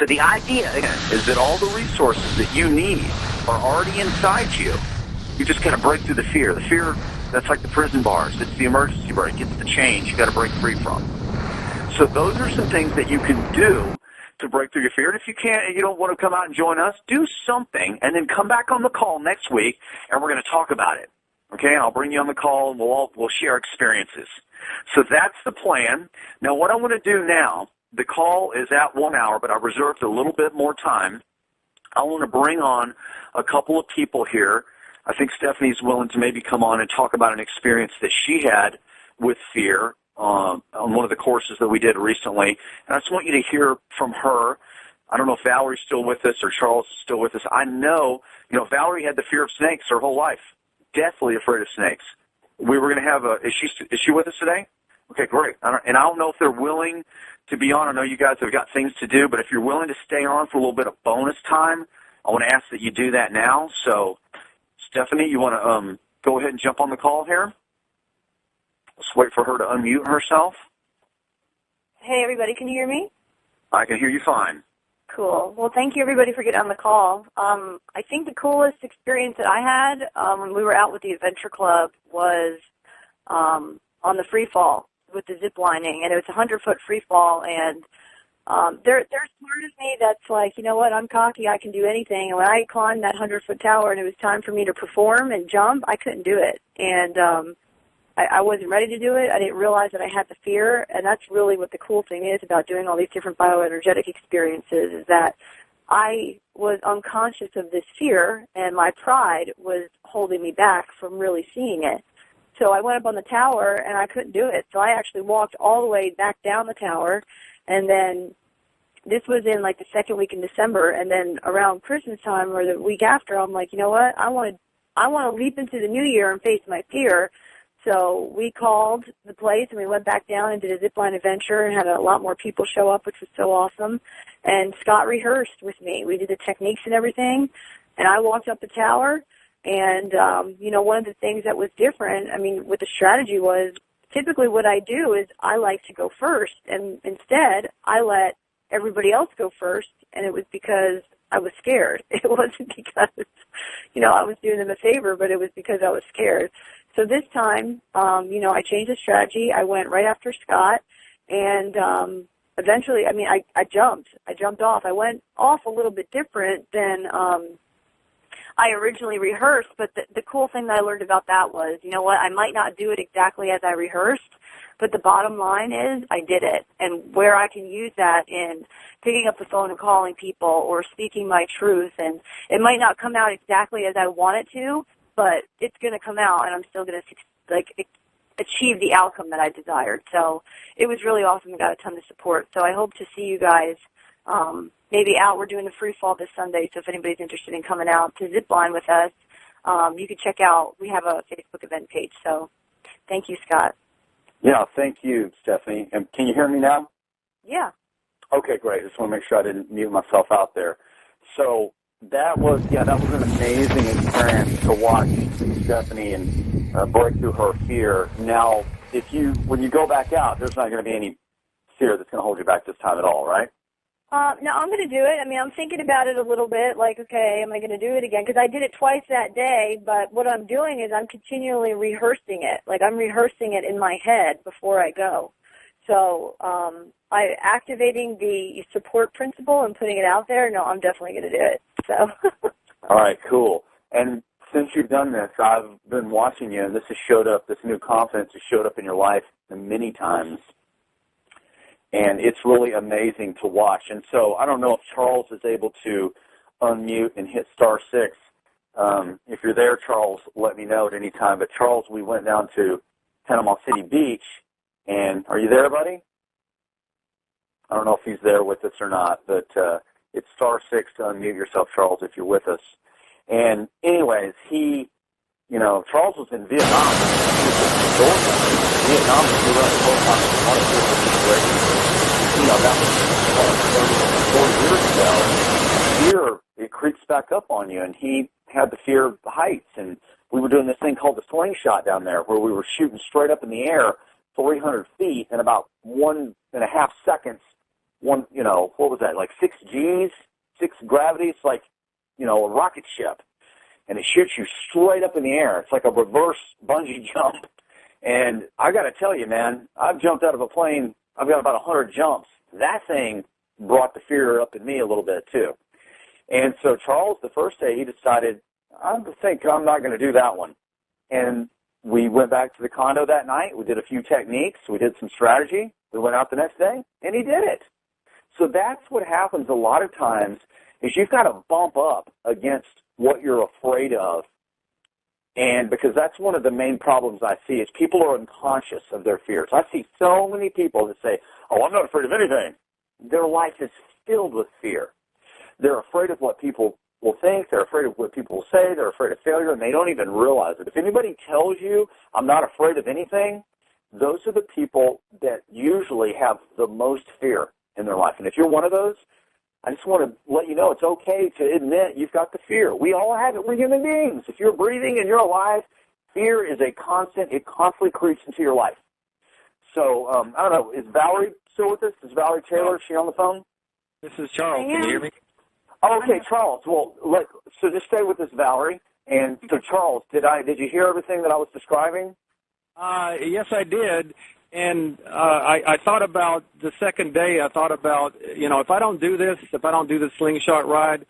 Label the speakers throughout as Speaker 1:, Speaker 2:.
Speaker 1: So the idea is that all the resources that you need are already inside you. You just got to break through the fear. The fear, that's like the prison bars. It's the emergency brake. It's the chains you got to break free from. So those are some things that you can do to break through your fear. And if you can't and you don't want to come out and join us, do something and then come back on the call next week and we're going to talk about it. Okay, and I'll bring you on the call and we'll share experiences. So that's the plan. Now what I want to do now, the call is at 1 hour, but I reserved a little bit more time. I want to bring on a couple of people here. I think Stephanie's willing to maybe come on and talk about an experience that she had with fear on one of the courses that we did recently. And I just want you to hear from her. I don't know if Valerie's still with us or Charles is still with us. I know, Valerie had the fear of snakes her whole life, deathly afraid of snakes. We were going to have is she with us today? Okay, great. And I don't know if they're willing to be on. I know you guys have got things to do, but if you're willing to stay on for a little bit of bonus time, I want to ask that you do that now. So, Stephanie, you want to go ahead and jump on the call here? Let's wait for her to unmute herself.
Speaker 2: Hey, everybody, can you hear me?
Speaker 1: I can hear you fine.
Speaker 2: Cool. Well, thank you, everybody, for getting on the call. I think the coolest experience that I had when we were out with the Adventure Club was on the free fall with the zip lining, and it was a 100-foot free fall, and there's part of me that's like, you know what, I'm cocky, I can do anything, and when I climbed that 100-foot tower and it was time for me to perform and jump, I couldn't do it, and I wasn't ready to do it. I didn't realize that I had the fear, and that's really what the cool thing is about doing all these different bioenergetic experiences, is that I was unconscious of this fear, and my pride was holding me back from really seeing it. So I went up on the tower, and I couldn't do it. So I actually walked all the way back down the tower, and then this was in, like, the second week in December, and then around Christmas time or the week after, I'm like, you know what, I want to leap into the new year and face my fear. So we called the place, and we went back down and did a zipline adventure and had a lot more people show up, which was so awesome. And Scott rehearsed with me. We did the techniques and everything, and I walked up the tower. And, one of the things that was different, what the strategy was, typically what I do is I like to go first, and instead I let everybody else go first, and it was because I was scared. It wasn't because, I was doing them a favor, but it was because I was scared. So this time, I changed the strategy. I went right after Scott, and eventually, I jumped. I jumped off. I went off a little bit different than I originally rehearsed, but the cool thing that I learned about that was, you know what, I might not do it exactly as I rehearsed, but the bottom line is I did it, and where I can use that in picking up the phone and calling people or speaking my truth, and it might not come out exactly as I want it to, but it's going to come out, and I'm still going to achieve the outcome that I desired. So it was really awesome. I got a ton of support. So I hope to see you guys maybe out. We're doing the free fall this Sunday, so if anybody's interested in coming out to zip line with us, you can check out. We have a Facebook event page. So thank you, Scott.
Speaker 1: Yeah, thank you, Stephanie. And can you hear me now?
Speaker 2: Yeah.
Speaker 1: Okay, great. Just want to make sure I didn't mute myself out there. So that was an amazing experience to watch Stephanie and break through her fear. Now, when you go back out, there's not going to be any fear that's going to hold you back this time at all, right?
Speaker 2: No, I'm going to do it. I'm thinking about it a little bit, like, okay, am I going to do it again? Because I did it twice that day, but what I'm doing is I'm continually rehearsing it. Like, I'm rehearsing it in my head before I go. So I activating the support principle and putting it out there, no, I'm definitely going to do it. So.
Speaker 1: All right, cool. And since you've done this, I've been watching you, and this new confidence has showed up in your life many times. And it's really amazing to watch. And so I don't know if Charles is able to unmute and hit *6. If you're there, Charles, let me know at any time. But, Charles, we went down to Panama City Beach. And are you there, buddy? I don't know if he's there with us or not. But it's *6 to unmute yourself, Charles, if you're with us. And anyways, Charles was in Vietnam. Vietnam was that was 40 years ago. Fear, it creeps back up on you, and he had the fear of the heights. And we were doing this thing called the slingshot down there, where we were shooting straight up in the air 300 feet in about 1.5 seconds. what was that, like 6 Gs, 6 gravity. It's like, a rocket ship. And it shoots you straight up in the air. It's like a reverse bungee jump. And I got to tell you, man, I've jumped out of a plane. I've got about 100 jumps. That thing brought the fear up in me a little bit, too. And so Charles, the first day, he decided, I think I'm not going to do that one. And we went back to the condo that night. We did a few techniques. We did some strategy. We went out the next day, and he did it. So that's what happens a lot of times is you've got to bump up against what you're afraid of. And because that's one of the main problems I see is people are unconscious of their fears. I see so many people that say, oh, I'm not afraid of anything. Their life is filled with fear. They're afraid of what people will think. They're afraid of what people will say. They're afraid of failure, and they don't even realize it. If anybody tells you, I'm not afraid of anything, those are the people that usually have the most fear in their life. And if you're one of those, I just want to let you know it's okay to admit you've got the fear. We all have it. We're human beings. If you're breathing and you're alive, fear is a constant. It constantly creeps into your life. So, I don't know, is Valerie still with us? Is Valerie Taylor, is she on the phone?
Speaker 3: This is Charles. Can you hear me?
Speaker 1: Oh, okay, Charles. Well, so just stay with us, Valerie. And so, Charles, did you hear everything that I was describing?
Speaker 3: Yes, I did. And I thought about the second day. I thought about, if I don't do this, if I don't do the slingshot ride,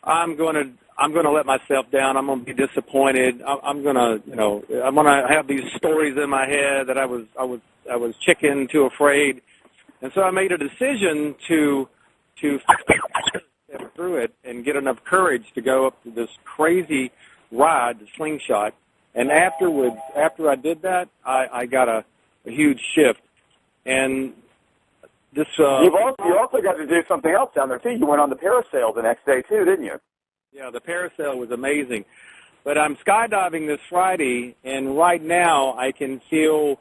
Speaker 3: I'm going to let myself down. I'm going to be disappointed. I'm going to have these stories in my head that I was chicken, too afraid. And so I made a decision to step through it and get enough courage to go up to this crazy ride, the slingshot. And after I did that, I got a huge shift. And this
Speaker 1: you also got to do something else down there too. You went on the parasail the next day too, didn't you?
Speaker 3: Yeah, the parasail was amazing. But I'm skydiving this Friday, and right now I can feel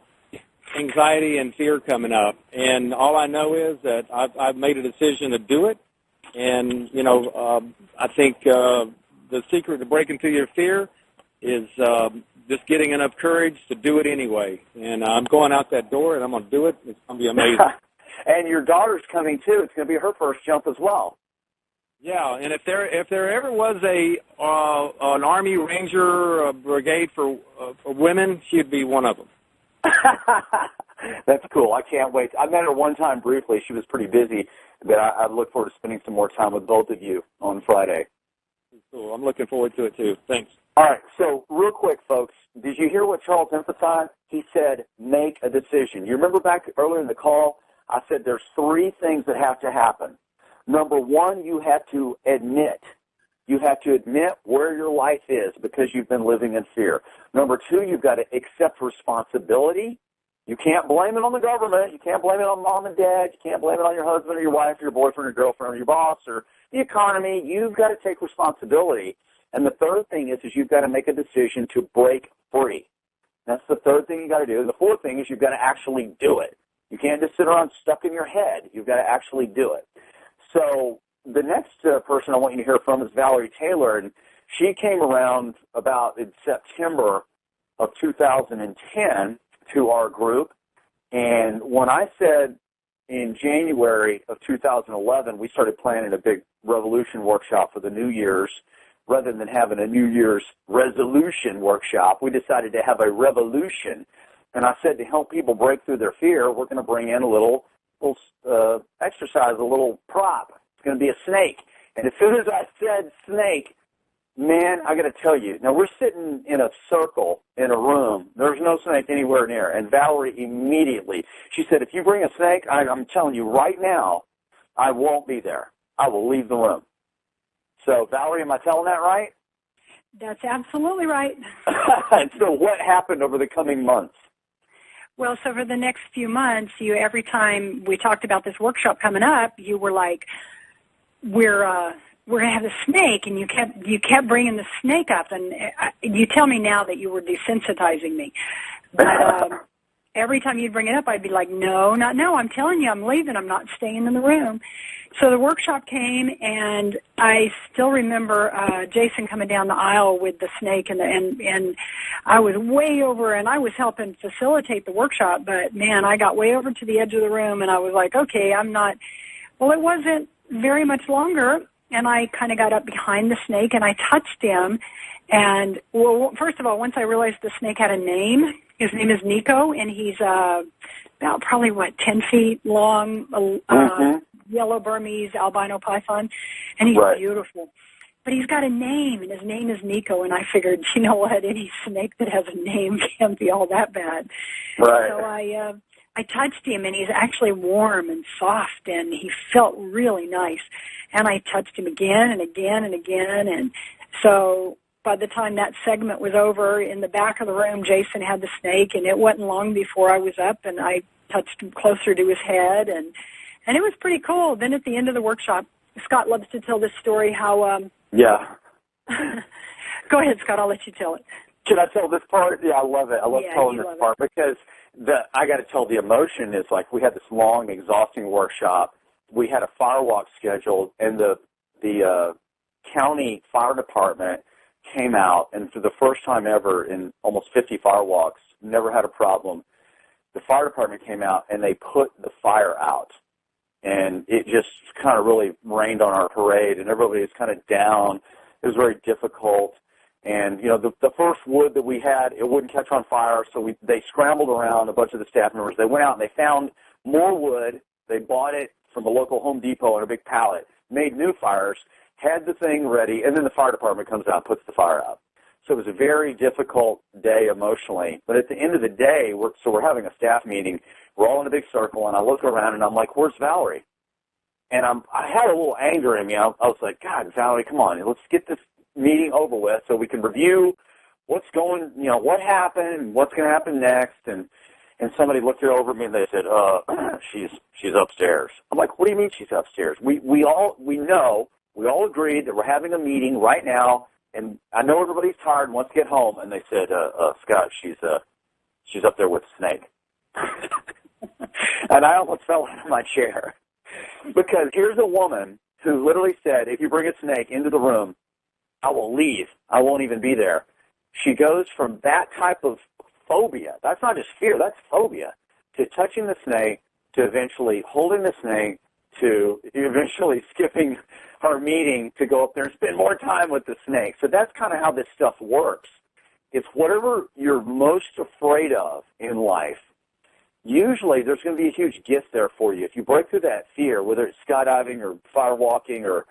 Speaker 3: anxiety and fear coming up. And all I know is that I've made a decision to do it. And, I think the secret to breaking through your fear is just getting enough courage to do it anyway. And I'm going out that door, and I'm going to do it. It's going to be amazing.
Speaker 1: And your daughter's coming, too. It's going to be her first jump as well.
Speaker 3: Yeah, and if there ever was an Army Ranger brigade for women, she'd be one of them.
Speaker 1: That's cool. I can't wait. I met her one time briefly. She was pretty busy, but I look forward to spending some more time with both of you on Friday.
Speaker 3: Cool. I'm looking forward to it, too. Thanks.
Speaker 1: All right. So real quick, folks, did you hear what Charles emphasized? He said make a decision. You remember back earlier in the call, I said there's 3 things that have to happen. Number 1, you have to admit. You have to admit where your life is because you've been living in fear. Number 2, you've got to accept responsibility. You can't blame it on the government. You can't blame it on mom and dad. You can't blame it on your husband or your wife or your boyfriend or girlfriend or your boss or the economy. You've got to take responsibility. And the third thing is you've got to make a decision to break free. That's the third thing you got to do. And the fourth thing is you've got to actually do it. You can't just sit around stuck in your head. You've got to actually do it. So the next person I want you to hear from is Valerie Taylor, and she came around about in September of 2010 to our group. And when I said in January of 2011, we started planning a big revolution workshop for the New Year's. Rather than having a New Year's resolution workshop, we decided to have a revolution. And I said to help people break through their fear, we're going to bring in a little exercise, a little prop. It's going to be a snake. And as soon as I said snake, man, I got to tell you, now we're sitting in a circle in a room. There's no snake anywhere near. And Valerie immediately, she said, if you bring a snake, I'm telling you right now, I won't be there. I will leave the room. So, Valerie, am I telling that right?
Speaker 4: That's absolutely right.
Speaker 1: And so what happened over the coming months?
Speaker 4: Well, so for the next few months, every time we talked about this workshop coming up, you were like, we're going to have a snake, and you kept bringing the snake up. And you tell me now that you were desensitizing me. But every time you'd bring it up, I'd be like, no, not no. I'm telling you, I'm leaving. I'm not staying in the room. So the workshop came, and I still remember Jason coming down the aisle with the snake, and I was way over, and I was helping facilitate the workshop. But man, I got way over to the edge of the room, and I was like, okay, I'm not. Well, it wasn't very much longer, and I kind of got up behind the snake, and I touched him. And well, first of all, once I realized the snake had a name, his name is Nico, and he's about probably 10 feet long. Yellow Burmese albino python, and he's beautiful. But he's got a name, and his name is Nico, and I figured, you know what, any snake that has a name can't be all that bad.
Speaker 1: Right.
Speaker 4: So I touched him, and he's actually warm and soft, and he felt really nice. And I touched him again and again and again, and so by the time that segment was over, in the back of the room, Jason had the snake, and it wasn't long before I was up, and I touched him closer to his head, and it was pretty cool. Then at the end of the workshop, Scott loves to tell this story how
Speaker 1: Yeah.
Speaker 4: Go ahead, Scott. I'll let you tell it.
Speaker 1: Can I tell this part? Yeah, I love it. I love telling this part because I got to tell the emotion is like we had this long, exhausting workshop. We had a fire walk scheduled, and the county fire department came out, and for the first time ever in almost 50 fire walks, never had a problem. The fire department came out, and they put the fire out. And it just kind of really rained on our parade, and everybody was kind of down. It was very difficult. And, you know, the first wood that we had, it wouldn't catch on fire, so they scrambled around, a bunch of the staff members. They went out and they found more wood. They bought it from a local Home Depot in a big pallet, made new fires, had the thing ready, and then the fire department comes out and puts the fire out. So it was a very difficult day emotionally. But at the end of the day, we're having a staff meeting. We're all in a big circle, and I look around, and I'm like, where's Valerie? And I had a little anger in me. I was like, God, Valerie, come on. Let's get this meeting over with so we can review what's going, you know, what happened and what's going to happen next. And somebody looked over at me, and they said, she's upstairs. I'm like, what do you mean she's upstairs? We all agreed that we're having a meeting right now, and I know everybody's tired and wants to get home. And they said, Scott, she's up there with the snake. And I almost fell out of my chair because here's a woman who literally said, if you bring a snake into the room, I will leave. I won't even be there. She goes from that type of phobia, that's not just fear, that's phobia, to touching the snake, to eventually holding the snake, to eventually skipping her meeting to go up there and spend more time with the snake. So that's kind of how this stuff works. It's whatever you're most afraid of in life, usually there's going to be a huge gift there for you. If you break through that fear, whether it's skydiving or firewalking or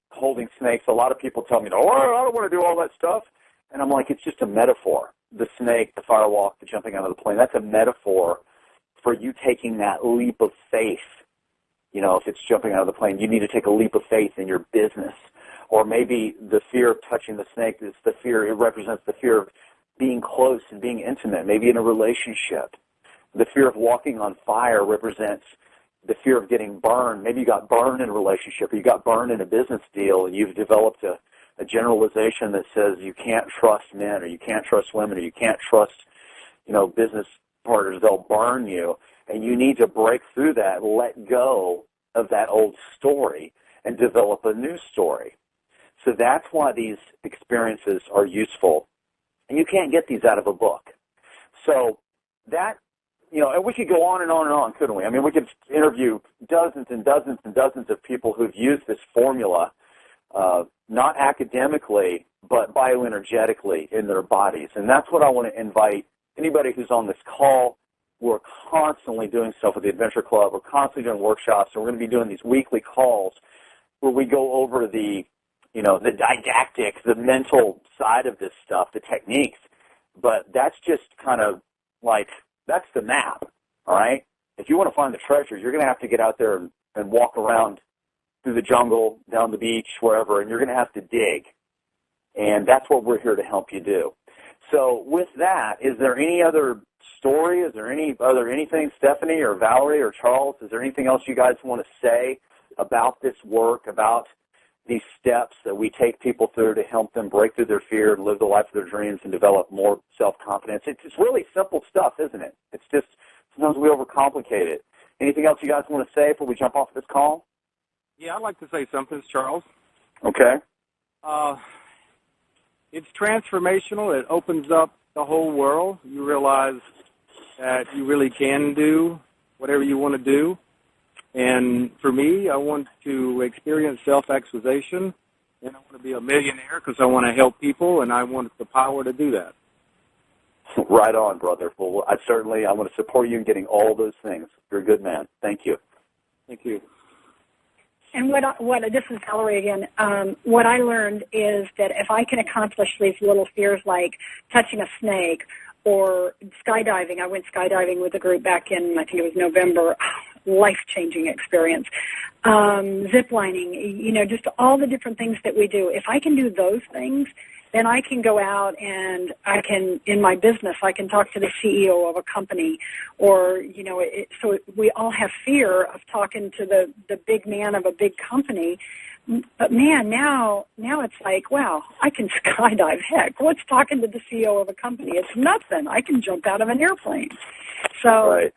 Speaker 1: holding snakes, a lot of people tell me, oh, I don't want to do all that stuff. And I'm like, it's just a metaphor. The snake, the firewalk, the jumping out of the plane, that's a metaphor for you taking that leap of faith. You know, if it's jumping out of the plane, you need to take a leap of faith in your business. Or maybe the fear of touching the snake is the fear, it represents the fear of being close and being intimate, maybe in a relationship. The fear of walking on fire represents the fear of getting burned. Maybe you got burned in a relationship, or you got burned in a business deal, and you've developed a generalization that says you can't trust men, or you can't trust women, or you can't trust, you know, business partners. They'll burn you, and you need to break through that, let go of that old story, and develop a new story. So that's why these experiences are useful, and you can't get these out of a book. So that, you know, and we could go on and on and on, couldn't we? I mean, we could interview dozens and dozens and dozens of people who've used this formula, not academically, but bioenergetically in their bodies. And that's what I want to invite anybody who's on this call. We're constantly doing stuff with the Adventure Club. We're constantly doing workshops, and we're going to be doing these weekly calls where we go over the, you know, the didactic, the mental side of this stuff, the techniques. But that's just kind of like, that's the map, all right? If you want to find the treasure, you're going to have to get out there and walk around through the jungle, down the beach, wherever, and you're going to have to dig. And that's what we're here to help you do. So with that, is there any other story? Is there anything, Stephanie or Valerie or Charles, is there anything else you guys want to say about this work, about these steps that we take people through to help them break through their fear and live the life of their dreams and develop more self-confidence. It's really simple stuff, isn't it? It's just sometimes we overcomplicate it. Anything else you guys want to say before we jump off this call?
Speaker 3: Yeah, I'd like to say something, Charles.
Speaker 1: Okay.
Speaker 3: It's transformational. It opens up the whole world. You realize that you really can do whatever you want to do. And for me, I want to experience self-actualization, and I want to be a millionaire because I want to help people, and I want the power to do that.
Speaker 1: Right on, brother. Well, I want to support you in getting all those things. You're a good man. Thank you.
Speaker 3: Thank you.
Speaker 4: And this is Valerie again. What I learned is that if I can accomplish these little fears like touching a snake or skydiving, I went skydiving with a group back in, I think it was November, life-changing experience. Zip lining, just all the different things that we do. If I can do those things, then I can go out and I can, in my business, I can talk to the CEO of a company or, so we all have fear of talking to the big man of a big company. But, man, now it's like, wow, I can skydive. Heck, what's talking to the CEO of a company? It's nothing. I can jump out of an airplane. So,
Speaker 1: right.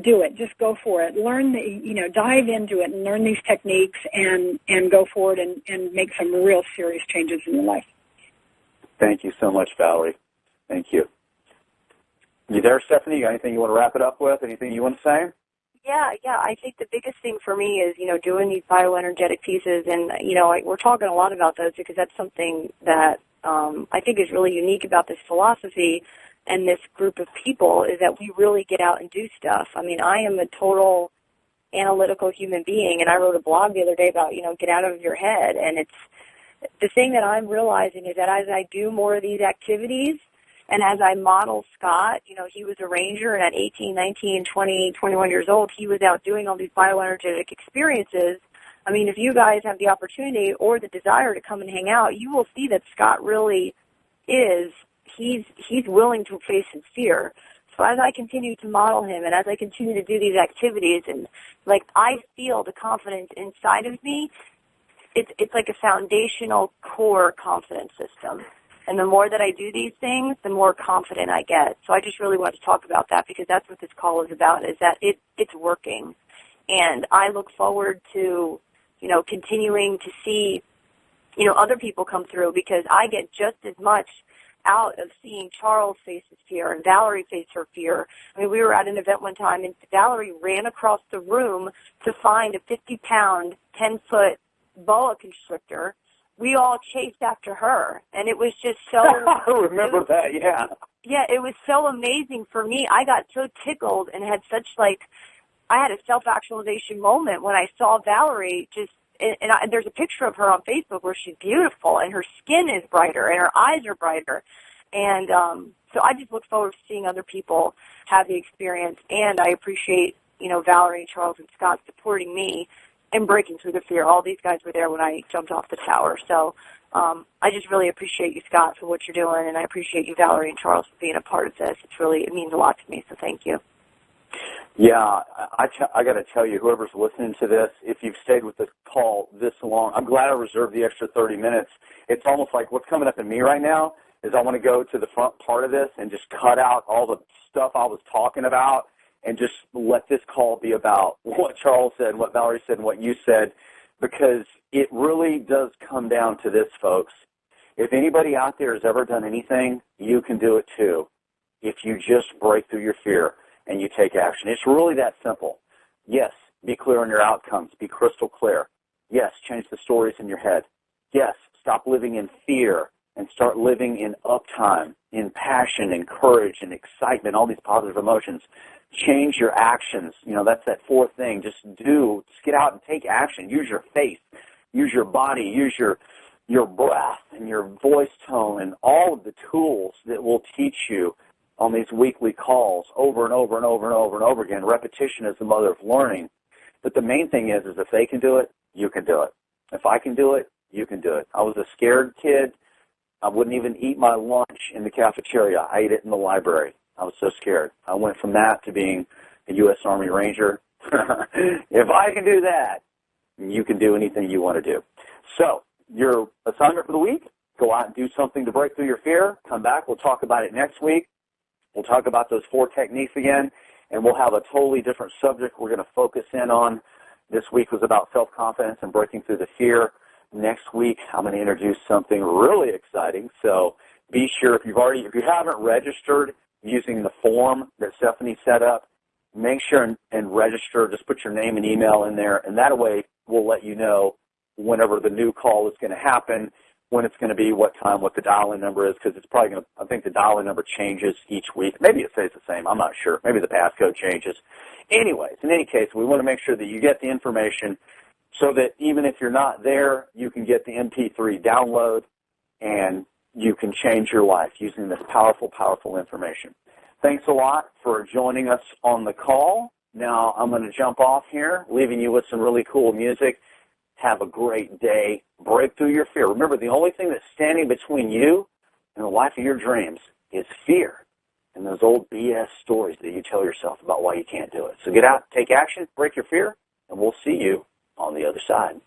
Speaker 4: Do it. Just go for it. Learn, dive into it and learn these techniques and go forward and make some real serious changes in your life.
Speaker 1: Thank you so much, Valerie. Thank you. You there, Stephanie? You got anything you want to wrap it up with? Anything you want to say?
Speaker 2: Yeah. I think the biggest thing for me is, doing these bioenergetic pieces. And, we're talking a lot about those because that's something that I think is really unique about this philosophy and this group of people is that we really get out and do stuff. I mean, I am a total analytical human being, and I wrote a blog the other day about, get out of your head. And it's the thing that I'm realizing is that as I do more of these activities and as I model Scott, he was a ranger, and at 18, 19, 20, 21 years old, he was out doing all these bioenergetic experiences. I mean, if you guys have the opportunity or the desire to come and hang out, you will see that Scott really is he's willing to face his fear. So as I continue to model him and as I continue to do these activities and I feel the confidence inside of me, it's like a foundational core confidence system. And the more that I do these things, the more confident I get. So I just really want to talk about that because that's what this call is about, is that it's working. And I look forward to, continuing to see, other people come through because I get just as much out of seeing Charles face his fear and Valerie face her fear. I mean, we were at an event one time, and Valerie ran across the room to find a 50-pound, 10-foot boa constrictor. We all chased after her, and it was just so...
Speaker 1: I remember that, yeah.
Speaker 2: Yeah, it was so amazing for me. I got so tickled and had such, I had a self-actualization moment when I saw Valerie just... And there's a picture of her on Facebook where she's beautiful, and her skin is brighter, and her eyes are brighter. And so I just look forward to seeing other people have the experience. And I appreciate, Valerie and Charles and Scott supporting me and breaking through the fear. All these guys were there when I jumped off the tower. So I just really appreciate you, Scott, for what you're doing, and I appreciate you, Valerie and Charles, for being a part of this. It means a lot to me, so thank you.
Speaker 1: Yeah, I got to tell you, whoever's listening to this, if you've stayed with this call this long, I'm glad I reserved the extra 30 minutes. It's almost like what's coming up in me right now is I want to go to the front part of this and just cut out all the stuff I was talking about and just let this call be about what Charles said, what Valerie said, and what you said, because it really does come down to this, folks. If anybody out there has ever done anything, you can do it too if you just break through your fear and you take action. It's really that simple. Yes, be clear on your outcomes. Be crystal clear. Yes, change the stories in your head. Yes, stop living in fear and start living in uptime, in passion and courage and excitement, all these positive emotions. Change your actions. That's that fourth thing. Just get out and take action. Use your face. Use your body. Use your breath and your voice tone and all of the tools that will teach you on these weekly calls over and over and over and over and over again. Repetition is the mother of learning. But the main thing is if they can do it, you can do it. If I can do it, you can do it. I was a scared kid. I wouldn't even eat my lunch in the cafeteria. I ate it in the library. I was so scared. I went from that to being a U.S. Army Ranger. If I can do that, and you can do anything you want to do. So your assignment for the week, go out and do something to break through your fear. Come back. We'll talk about it next week. We'll talk about those 4 techniques again, and we'll have a totally different subject we're going to focus in on. This week was about self-confidence and breaking through the fear. Next week, I'm going to introduce something really exciting. So be sure, if you haven't registered using the form that Stephanie set up, make sure and register. Just put your name and email in there, and that way we'll let you know whenever the new call is going to happen, when it's going to be, what time, what the dial-in number is, because it's probably going to, I think the dial-in number changes each week. Maybe it stays the same. I'm not sure. Maybe the passcode changes. Anyways, in any case, we want to make sure that you get the information so that even if you're not there, you can get the MP3 download and you can change your life using this powerful, powerful information. Thanks a lot for joining us on the call. Now I'm going to jump off here, leaving you with some really cool music. Have a great day. Break through your fear. Remember, the only thing that's standing between you and the life of your dreams is fear and those old BS stories that you tell yourself about why you can't do it. So get out, take action, break your fear, and we'll see you on the other side.